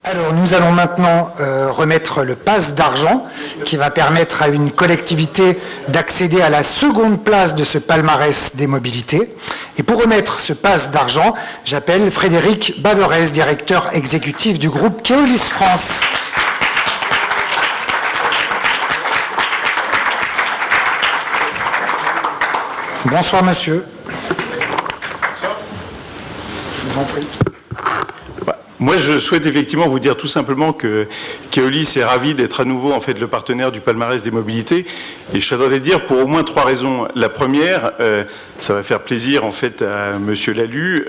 Alors, nous allons maintenant remettre le pass d'argent qui va permettre à une collectivité d'accéder à la seconde place de ce palmarès des mobilités. Et pour remettre ce pass d'argent, j'appelle Frédéric Baverès, directeur exécutif du groupe Keolis France. Bonsoir, monsieur. Je vous en prie. Moi, je souhaite effectivement vous dire tout simplement que Keolis est ravi d'être à nouveau en fait le partenaire du palmarès des mobilités. Et je souhaiterais dire pour au moins 3 raisons. La première, ça va faire plaisir en fait à Monsieur Lalu.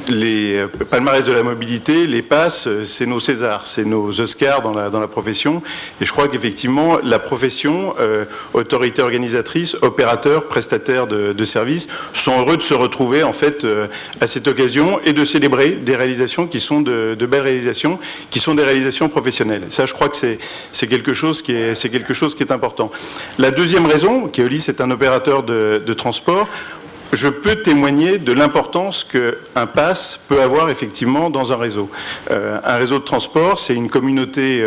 Les palmarès de la mobilité, les passes, c'est nos Césars, c'est nos Oscars dans la profession. Et je crois qu'effectivement, la profession, autorité organisatrice, opérateur, prestataire de services, sont heureux de se retrouver en fait à cette occasion et de célébrer des réalisations qui sont de belles réalisations, qui sont des réalisations professionnelles. Ça, je crois que c'est quelque chose qui est important. La deuxième raison, Keolis est un opérateur de transport. Je peux témoigner de l'importance qu'un pass peut avoir effectivement dans un réseau. Un réseau de transport, c'est une communauté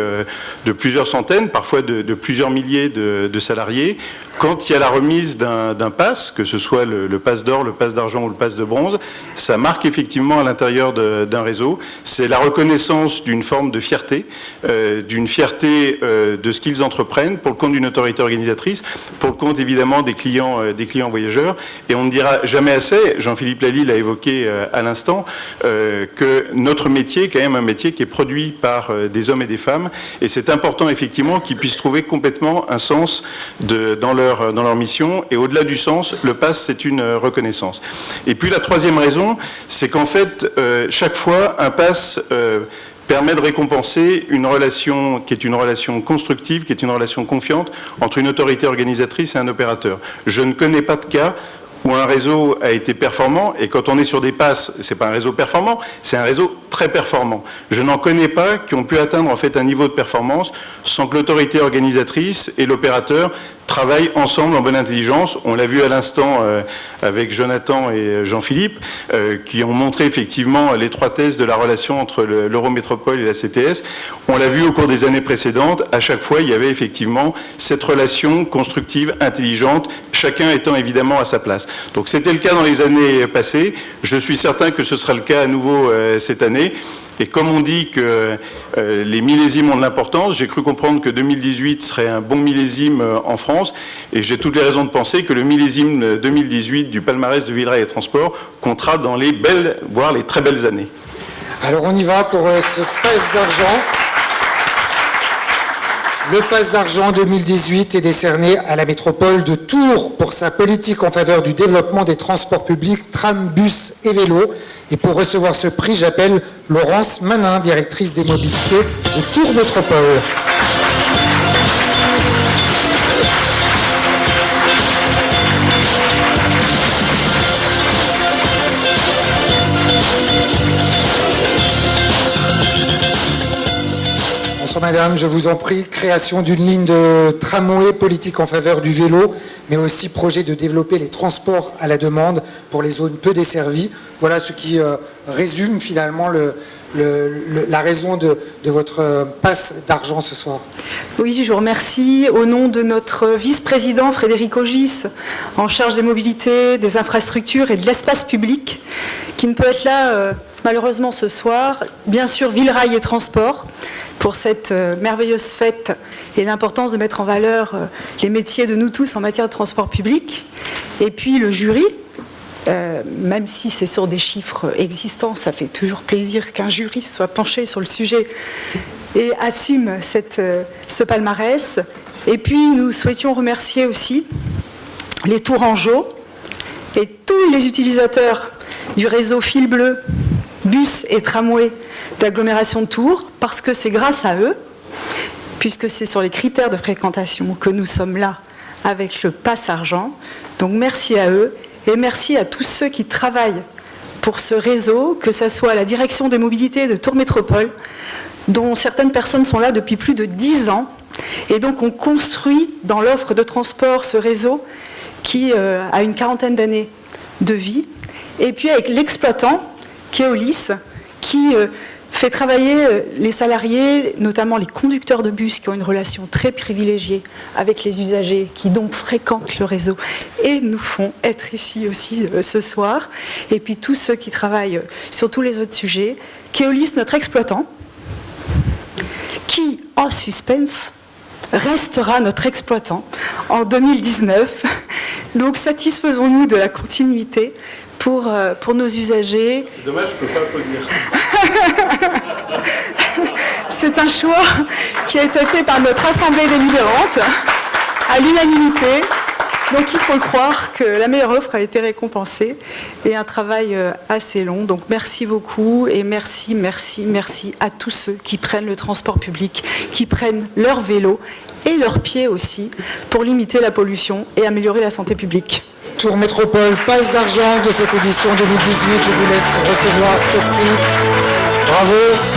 de plusieurs centaines, parfois de plusieurs milliers de salariés. Quand il y a la remise d'un pass, que ce soit le pass d'or, le pass d'argent ou le pass de bronze, ça marque effectivement à l'intérieur d'un réseau. C'est la reconnaissance d'une forme de fierté, de ce qu'ils entreprennent pour le compte d'une autorité organisatrice, pour le compte évidemment des clients voyageurs. Et on ne dira jamais assez, Jean-Philippe Lally l'a évoqué à l'instant, que notre métier est quand même un métier qui est produit par des hommes et des femmes. Et c'est important effectivement qu'ils puissent trouver complètement un sens dans leur mission, et au-delà du sens, le pass, c'est une reconnaissance. Et puis la troisième raison, c'est qu'en fait, chaque fois, un pass permet de récompenser une relation qui est une relation constructive, qui est une relation confiante entre une autorité organisatrice et un opérateur. Je ne connais pas de cas où un réseau a été performant, et quand on est sur des passes, c'est pas un réseau performant, c'est un réseau très performant. Je n'en connais pas qui ont pu atteindre en fait un niveau de performance sans que l'autorité organisatrice et l'opérateur travaillent ensemble en bonne intelligence. On l'a vu à l'instant avec Jonathan et Jean-Philippe, qui ont montré effectivement l'étroitesse de la relation entre l'Eurométropole et la CTS. On l'a vu au cours des années précédentes, à chaque fois il y avait effectivement cette relation constructive, intelligente, chacun étant évidemment à sa place. Donc c'était le cas dans les années passées, je suis certain que ce sera le cas à nouveau cette année. Et comme on dit que les millésimes ont de l'importance, j'ai cru comprendre que 2018 serait un bon millésime en France, et j'ai toutes les raisons de penser que le millésime 2018 du palmarès de Villerail et Transport comptera dans les belles, voire les très belles années. Alors on y va pour ce pass d'argent. Le pass d'argent 2018 est décerné à la métropole de Tours pour sa politique en faveur du développement des transports publics, tram, bus et vélo. Et pour recevoir ce prix, j'appelle Laurence Manin, directrice des mobilités de Tours Métropole. Bonsoir madame, je vous en prie, création d'une ligne de tramway, politique en faveur du vélo, mais aussi projet de développer les transports à la demande pour les zones peu desservies. Voilà ce qui résume finalement la raison de votre passe d'argent ce soir. Oui, je vous remercie au nom de notre vice-président Frédéric Ogis, en charge des mobilités, des infrastructures et de l'espace public, qui ne peut être là malheureusement ce soir. Bien sûr, Villerail et Transport, pour cette merveilleuse fête et l'importance de mettre en valeur les métiers de nous tous en matière de transport public. Et puis le jury, même si c'est sur des chiffres existants, ça fait toujours plaisir qu'un juriste soit penché sur le sujet et assume ce palmarès. Et puis nous souhaitions remercier aussi les Tourangeaux et tous les utilisateurs du réseau fil bleu, bus et tramway de l'agglomération de Tours, parce que c'est grâce à eux, puisque c'est sur les critères de fréquentation que nous sommes là avec le pass argent. Donc merci à eux et merci à tous ceux qui travaillent pour ce réseau, que ce soit la direction des mobilités de Tours Métropole, dont certaines personnes sont là depuis plus de 10 ans. Et donc on construit dans l'offre de transport ce réseau qui a une quarantaine d'années de vie. Et puis avec l'exploitant, Keolis, qui fait travailler les salariés, notamment les conducteurs de bus qui ont une relation très privilégiée avec les usagers qui donc fréquentent le réseau et nous font être ici aussi ce soir. Et puis tous ceux qui travaillent sur tous les autres sujets. Keolis, notre exploitant, qui, en suspense, restera notre exploitant en 2019. Donc satisfaisons-nous de la continuité pour nos usagers. C'est dommage, je ne peux pas applaudir. C'est un choix qui a été fait par notre assemblée délibérante à l'unanimité. Donc il faut le croire que la meilleure offre a été récompensée et un travail assez long. Donc merci beaucoup et merci à tous ceux qui prennent le transport public, qui prennent leur vélo et leurs pieds aussi pour limiter la pollution et améliorer la santé publique. Tour Métropole, passe d'argent de cette édition 2018. Je vous laisse recevoir ce prix. Bravo.